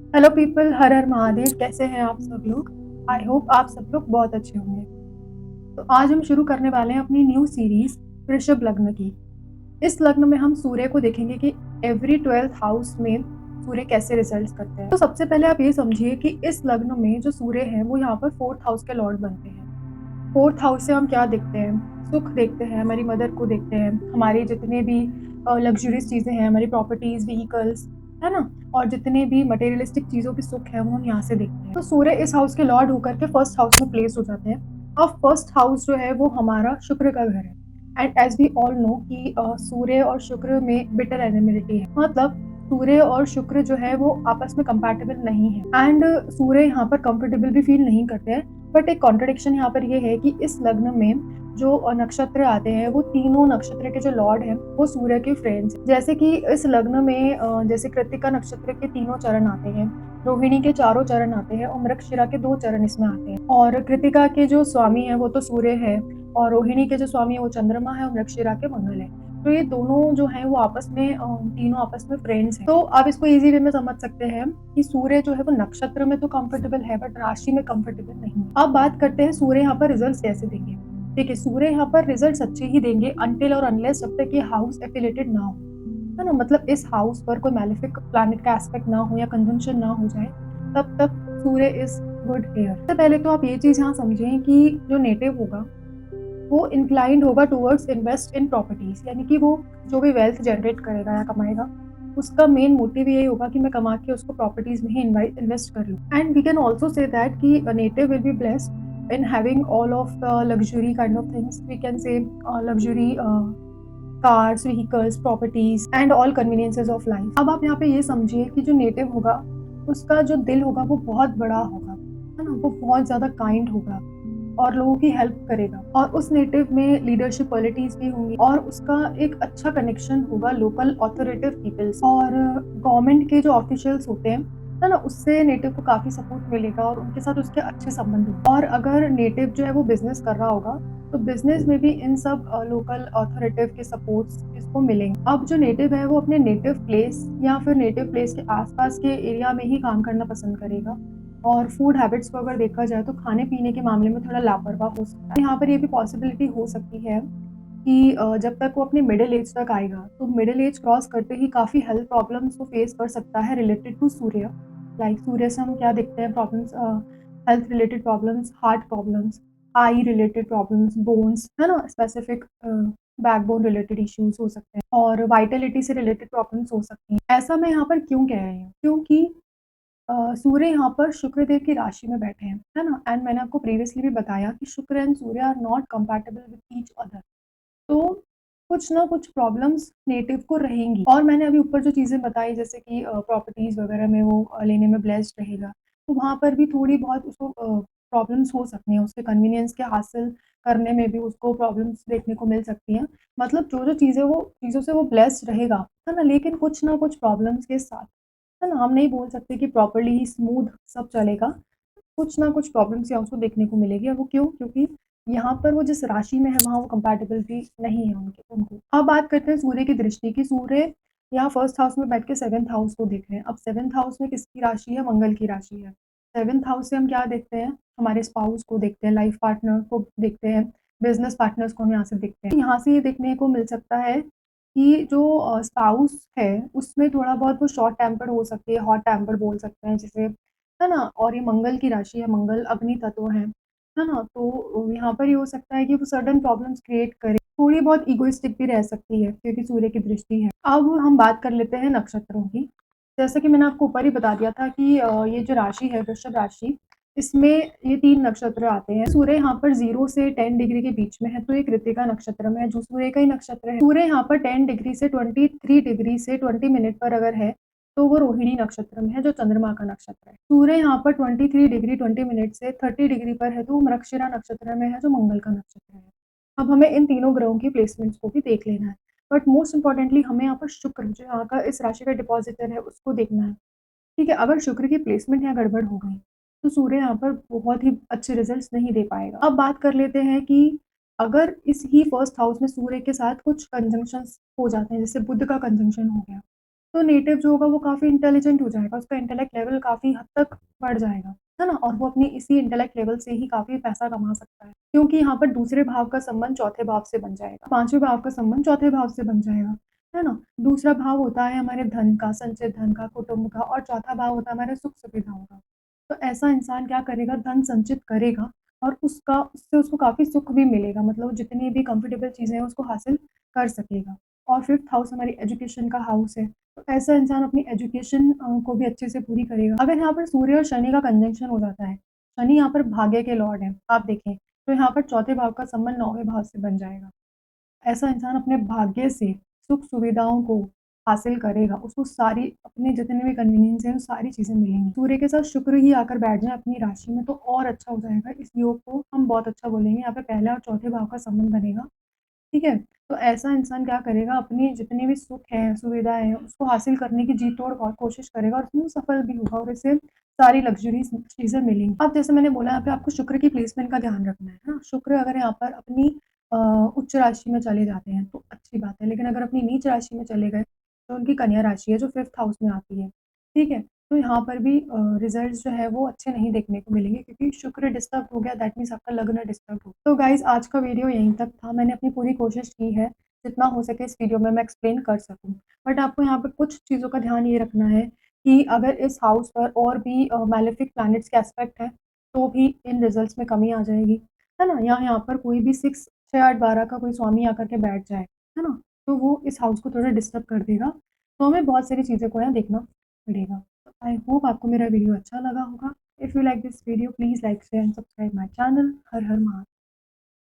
Hello people, हर हर महादेव। कैसे हैं आप सब लोग? आई होप आप सब लोग बहुत अच्छे होंगे। तो आज हम शुरू करने वाले हैं अपनी न्यू सीरीज वृषभ लग्न की। इस लग्न में हम सूर्य को देखेंगे कि एवरी 12th हाउस में सूर्य कैसे रिजल्ट्स करते हैं। तो सबसे पहले आप ये समझिए कि इस लग्न में जो सूर्य है वो यहाँ पर 4th हाउस के लॉर्ड बनते हैं। 4th हाउस से हम क्या देखते हैं? सुख देखते हैं, हमारी मदर को देखते हैं, हमारी जितने भी लग्जरियस चीज़ें हैं, हमारी प्रॉपर्टीज, व्हीकल्स, है ना, और जितने भी मटेरियलिस्टिक चीज़ों की सुख है वो हम यहाँ से देखते हैं। तो सूर्य इस हाउस के लॉर्ड होकर के फर्स्ट हाउस में प्लेस हो जाते हैं। अब फर्स्ट हाउस जो है वो हमारा शुक्र का घर है। And as we all know कि सूर्य और शुक्र में बिटर एनिमिलिटी है, मतलब सूर्य और शुक्र जो है वो आपस में कंपैटिबल नहीं है। एंड सूर्य यहाँ पर कंफर्टेबल भी फील नहीं करते हैं। बट एक कॉन्ट्रडिक्शन यहाँ पर ये है कि इस लग्न में जो नक्षत्र आते हैं वो तीनों नक्षत्र के जो लॉर्ड हैं वो सूर्य के फ्रेंड्स। जैसे कि इस लग्न में जैसे कृत्तिका नक्षत्र के तीनों चरण आते हैं, रोहिणी के चारों चरण आते हैं और मृगशिरा के 2 चरण इसमें आते हैं। और कृत्तिका के जो स्वामी है वो तो सूर्य है, और रोहिणी के जो स्वामी है वो चंद्रमा है, और मृगशिरा के मंगल है। तो ये दोनों जो हैं वो आपस में तीनों आपस में फ्रेंड्स हैं। तो आप इसको इजी वे में समझ सकते हैं कि सूर्य जो है वो नक्षत्र में तो कंफर्टेबल है बट राशि में कंफर्टेबल नहीं है। अब बात करते हैं सूर्य यहाँ पर रिजल्ट्स कैसे देंगे। देखिए, सूर्य यहाँ पर रिजल्ट्स अच्छे ही देंगे अनटिल और अनलेस जब तक ये हाउस एफिलेटेड ना हो, है ना, मतलब इस हाउस पर कोई मैलेफिक प्लैनेट का एस्पेक्ट ना हो या कंजंक्शन ना हो जाए, तब तक सूर्य इज गुड हेयर। सबसे पहले तो आप ये चीज यहाँ समझें कि जो नेटिव होगा वो इंक्लाइंड होगा टुवर्ड्स इन्वेस्ट इन प्रॉपर्टीज, यानी कि वो जो भी वेल्थ जनरेट करेगा या कमाएगा उसका मेन मोटिव यही होगा कि मैं कमा के उसको प्रॉपर्टीज में ही इन्वेस्ट कर लूँ। And we can also say that कि नेटिव will be blessed in having all of the luxury kind of things. We can say luxury cars, vehicles, properties and all conveniences of life. अब आप यहाँ पे ये समझिए कि जो नेटिव होगा उसका जो दिल होगा वो बहुत बड़ा होगा, है ना, वो बहुत ज्यादा काइंड होगा और लोगों की हेल्प करेगा, और उस नेटिव में लीडरशिप क्वालिटीज भी होंगी, और उसका एक अच्छा कनेक्शन होगा लोकल ऑथोरिटेटिव पीपल्स और गवर्नमेंट के जो ऑफिशियल्स होते हैं, है ना, उससे नेटिव को काफी सपोर्ट मिलेगा और उनके साथ उसके अच्छे संबंध होंगे। और अगर नेटिव जो है वो बिजनेस कर रहा होगा तो बिजनेस में भी इन सब लोकल अथॉरिटिव के सपोर्ट्स इसको मिलेंगे। अब जो नेटिव है वो अपने नेटिव प्लेस या फिर नेटिव प्लेस के आसपास के एरिया में ही काम करना पसंद करेगा। और फूड हैबिट्स को अगर देखा जाए तो खाने पीने के मामले में थोड़ा लापरवाह हो सकता है। यहाँ पर ये भी पॉसिबिलिटी हो सकती है कि जब तक वो अपनी मिडिल एज तक आएगा तो मिडिल एज क्रॉस करते ही काफ़ी हेल्थ प्रॉब्लम्स को फेस कर सकता है related to Surya. Like Surya से हम क्या देखते हैं problems? Health related problems, heart problems, eye related problems, bones, है ना, स्पेसिफिक बैकबोन रिलेटेड इश्यूज हो सकते हैं, और वाइटलिटी से रिलेटेड प्रॉब्लम्स हो सकती हैं। ऐसा मैं यहाँ पर क्यों कह रही हूँ? क्योंकि सूर्य यहाँ पर शुक्रदेव की राशि में बैठे हैं, है ना, एंड मैंने आपको प्रीवियसली भी बताया कि Shukra and Surya are not compatible with each other. तो कुछ ना कुछ प्रॉब्लम्स नेटिव को रहेंगी, और मैंने अभी ऊपर जो चीज़ें बताई जैसे कि प्रॉपर्टीज वगैरह में वो लेने में ब्लेस्ड रहेगा, तो वहाँ पर भी थोड़ी बहुत उसको प्रॉब्लम्स हो सकती हैं, उसके कन्वीनियंस के हासिल करने में भी उसको प्रॉब्लम्स देखने को मिल सकती हैं। मतलब जो जो चीज़ें वो चीज़ों से वो ब्लेस्ड रहेगा, है ना, लेकिन कुछ ना कुछ प्रॉब्लम्स के साथ, है ना, हम नहीं बोल सकते कि प्रॉपर्ली स्मूथ सब चलेगा। कुछ ना कुछ प्रॉब्लम्स यहाँ उसको देखने को मिलेगी, और वो क्यों? क्योंकि यहाँ पर वो जिस राशि में है वहाँ वो कंपैटिबिलिटी नहीं है उनके उनको। अब बात करते हैं सूर्य की दृष्टि की। सूर्य यहाँ फर्स्ट हाउस में बैठ के 7th हाउस को देख रहे हैं। अब 7th हाउस में किसकी राशि है? मंगल की राशि है। 7th हाउस से हम क्या देखते हैं? हमारे स्पाउस को देखते हैं, लाइफ पार्टनर को देखते हैं, बिजनेस पार्टनर्स को हम यहाँ से देखते हैं। यहाँ से ये देखने को मिल सकता है कि जो स्पाउस है उसमें थोड़ा बहुत वो शॉर्ट टेम्पर्ड हो सकती है, हॉट टेम्पर्ड बोल सकते हैं जिसे, है ना, और ये मंगल की राशि है, मंगल अग्नि तत्व है ना, तो यहाँ पर ये हो सकता है कि वो सडन प्रॉब्लम्स क्रिएट करे, थोड़ी बहुत इगोइस्टिक भी रह सकती है क्योंकि सूर्य की दृष्टि है। अब हम बात कर लेते हैं नक्षत्रों की। जैसा कि मैंने आपको ऊपर ही बता दिया था कि ये जो राशि है वृषभ राशि, इसमें ये 3 नक्षत्र आते हैं। सूर्य यहाँ पर 0 से 10 डिग्री के बीच में है, तो ये कृत्तिका नक्षत्र में है जो सूर्य का ही नक्षत्र है। सूर्य यहाँ पर 10 डिग्री से 23 डिग्री से 20 मिनट पर अगर है तो वो रोहिणी नक्षत्र में है जो चंद्रमा का नक्षत्र है। सूर्य यहाँ पर 23 डिग्री 20 मिनट से 30 डिग्री पर है तो वो मृगशिरा नक्षत्र में है जो मंगल का नक्षत्र है। अब हमें इन तीनों ग्रहों की प्लेसमेंट्स को भी देख लेना है, बट मोस्ट इंपॉर्टेंटली हमें यहाँ पर शुक्र जो यहाँ का इस राशि का डिपॉजिटर है उसको देखना है। ठीक है, अगर शुक्र की प्लेसमेंट यहाँ गड़बड़ हो गई तो सूर्य यहाँ पर बहुत ही अच्छे रिजल्ट्स नहीं दे पाएगा। अब बात कर लेते हैं कि अगर इस ही फर्स्ट हाउस में सूर्य के साथ कुछ कंजंक्शंस हो जाते हैं, जैसे बुध का कंजंक्शन हो गया, तो नेटिव जो होगा वो काफ़ी इंटेलिजेंट हो जाएगा, उसका इंटेलेक्ट लेवल काफ़ी हद तक बढ़ जाएगा, है ना? और वो अपनी इसी इंटेलेक्ट लेवल से ही काफ़ी पैसा कमा सकता है, क्योंकि यहाँ पर दूसरे भाव का संबंध चौथे भाव से बन जाएगा, पाँचवें भाव का संबंध चौथे भाव से बन जाएगा, है ना? दूसरा भाव होता है हमारे धन का, संचित धन का, कुटुंब का, और चौथा भाव होता है हमारे सुख-सुविधाओं का। तो ऐसा इंसान क्या करेगा, धन संचित करेगा और उससे उसको काफ़ी सुख भी मिलेगा, मतलब जितनी भी कंफर्टेबल चीज़ें हैं उसको हासिल कर सकेगा। और 5th हाउस हमारी एजुकेशन का हाउस है, तो ऐसा इंसान अपनी एजुकेशन को भी अच्छे से पूरी करेगा। अगर यहाँ पर सूर्य और शनि का कंजंक्शन हो जाता है, शनि यहाँ पर भाग्य के लॉर्ड हैं, आप देखें, तो यहाँ पर चौथे भाव का संबंध 9वें भाव से बन जाएगा। ऐसा इंसान अपने भाग्य से सुख-सुविधाओं को हासिल करेगा, उसको सारी अपने जितने भी कन्वीनियंस हैं, वो सारी चीज़ें मिलेंगी। सूर्य के साथ शुक्र ही आकर बैठ जाए अपनी राशि में तो और अच्छा हो जाएगा, इस योग को हम बहुत अच्छा बोलेंगे, यहाँ पे पहला और चौथे भाव का संबंध बनेगा, ठीक है? तो ऐसा इंसान क्या करेगा, अपनी जितने भी सुख हैं, सुविधाएँ हैं, उसको हासिल करने की जी-तोड़ कोशिश करेगा और उसमें वो सफल भी होगा और इसे सारी लग्ज़रीज़ चीज़ें मिलेंगी। अब जैसे मैंने बोला यहाँ पे आपको शुक्र की प्लेसमेंट का ध्यान रखना है ना? शुक्र अगर यहाँ पर अपनी अ, उच्च राशि में चले जाते हैं तो अच्छी बात है, लेकिन अगर अपनी नीच राशि में चले गए, तो उनकी कन्या राशि है जो 5th हाउस में आती है, ठीक है? तो यहाँ पर भी रिज़ल्ट्स जो है वो अच्छे नहीं देखने को मिलेंगे क्योंकि शुक्र डिस्टर्ब हो गया, दैट मीन्स आपका लग्न डिस्टर्ब हो गया। तो गाइज़ आज का वीडियो यहीं तक था। मैंने अपनी पूरी कोशिश की है, जितना हो सके इस वीडियो में मैं एक्सप्लेन कर सकूँ। बट आपको यहाँ पर कुछ चीज़ों का ध्यान ये रखना है कि अगर इस हाउस पर और भी मैलेफिक प्लैनेट्स के एस्पेक्ट हैं, तो भी इन रिज़ल्ट्स में कमी आ जाएगी, है ना? या यहाँ पर कोई भी 6, 6, 8, 12 का कोई स्वामी आकर के बैठ जाए, है ना? तो वो इस हाउस को थोड़ा डिस्टर्ब कर देगा। तो हमें बहुत सारी चीज़ों को यहाँ देखना पड़ेगा। आई होप आपको मेरा वीडियो अच्छा लगा होगा। If you like this video please like, share and subscribe my channel. Her her Mahadev.